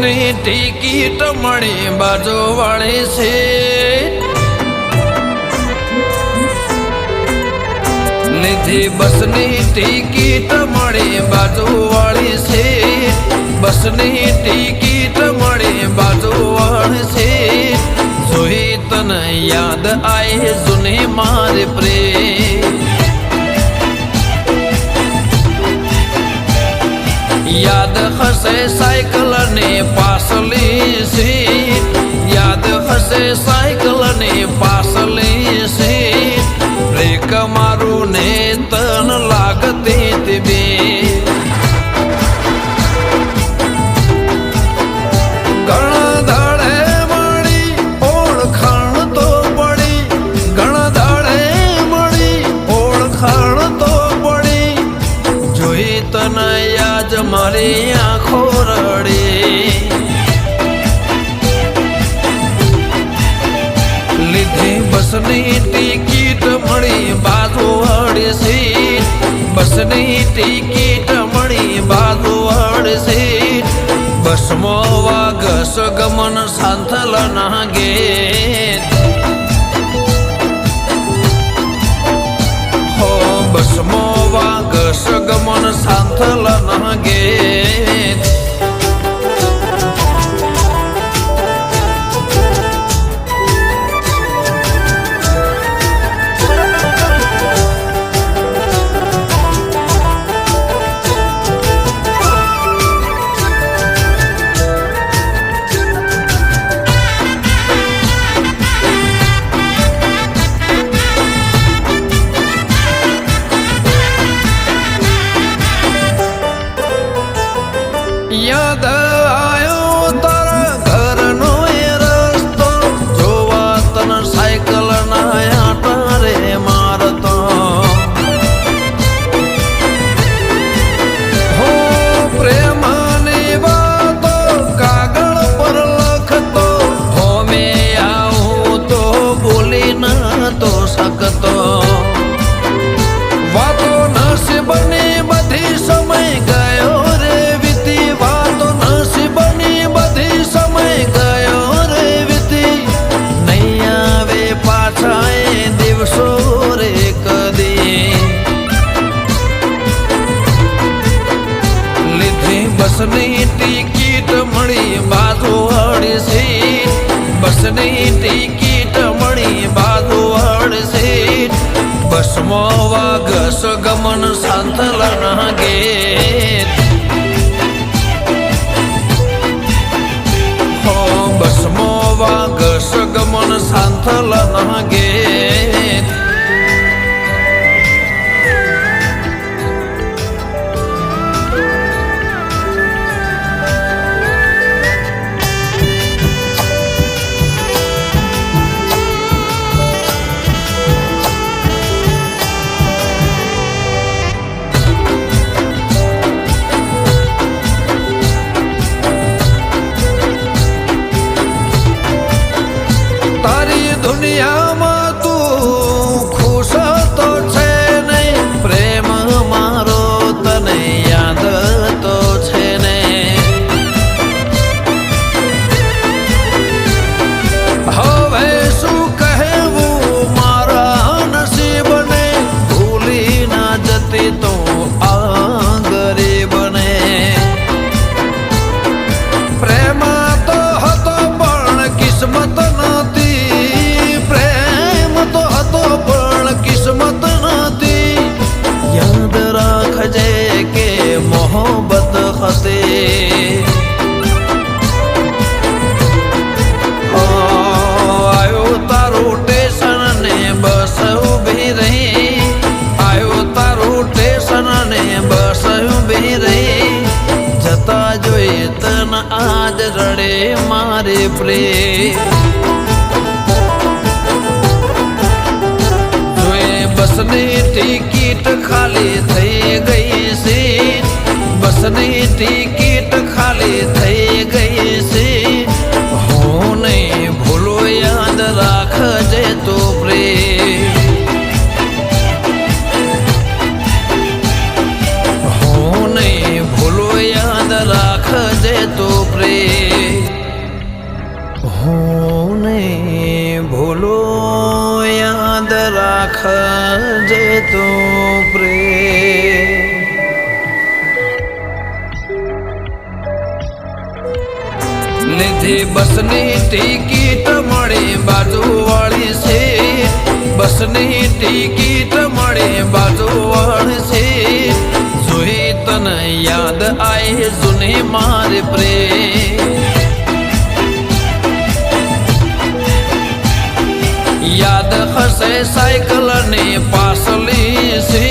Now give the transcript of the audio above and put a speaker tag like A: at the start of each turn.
A: બસની ટિકિટ મળી બાજુ વાળી છે લીધી બસની ટિકિટ મળી બાજુ વાળી છે બસની ટિકિટ મળી બાજુ વાળી છે જોઈ તને યાદ આય જૂની મારી પ્રેમ યાદ હશે સાયકલ ને પાસલી સીટ યાદ હશે સાયકલ ને પાસલી સીટ બ્રેક મારું ને તન લાગતી તે બે ઘણા દાડે મળી ઓળખાણ તો પડી ઘણા દાડે મળી ઓળખાણ તો પડી જોઈ તને યાદ મારી આંખો રડે લીધી બસની ટિકિટ મળી બાજુ વાળી સીટ બસની ટિકિટ મળી બાજુ વાળી સીટ બસમાં વાગસ ગમન સાંથલ ના ગેટ હો બસમાં વાગસ ગમન સાંથલ ના ગેટ યાદ આયો તારા ઘરનો એ રસ્તો જોવા તને સાયકલ ના આટા રે મારતો હો પ્રેમની વાતો કાગળ પર લખતો હો મેં આવું તો બોલી ના તો શકતો વાતો નસીબની બધી સમય ગયો રે બસની ટિકિટ મળી બાજુ વાળી સીટ બસની ટિકિટ મળી બાજુ વાળી સીટ બસમાં વાગસ ગમન સાંથલ ના ગેટ હો બસમાં વાગસ ગમન સાંથલ ના ગેટ દુનિયામાં તું ખુશ તો છે નહીં પ્રેમ મારો તને યાદ તો છે ને હવે શું કહેવું મારા નસીબને ભૂલી ના જતી તો આ ગરીબને પ્રેમ તો હતો પણ કિસ્મત નહોતી કિસ્મત નથી યાદ રાખજે કે મોહબ્બત હતી આયો તારું સ્ટેશન ને બસ ઉભી રહી આયો તારું સ્ટેશન ને બસ ઉભી રહી જતા જોઈ તન આજ રડે મારે પ્રેમ બસની ટિકિટ ખાલી થઈ ગઈ સીટ બસની ટિકિટ ખાલી થઈ ગઈ સીટ હું નહીં ભૂલો યાદ રાખજે તો પ્રેમ હું નહીં ભૂલો યાદ રાખજે તો પ્રેમ હું નહીં ભૂલો યાદ રાખજે તું પ્રેમ. લીધી બસની ટિકિટ મળી બાજુવાળી છે, બસની ટિકિટ મળી બાજુવાળી છે. જોઈ તને યાદ આય જૂની મારી પ્રેમ. યાદ હશે સાયકલ ની પાસલી છે,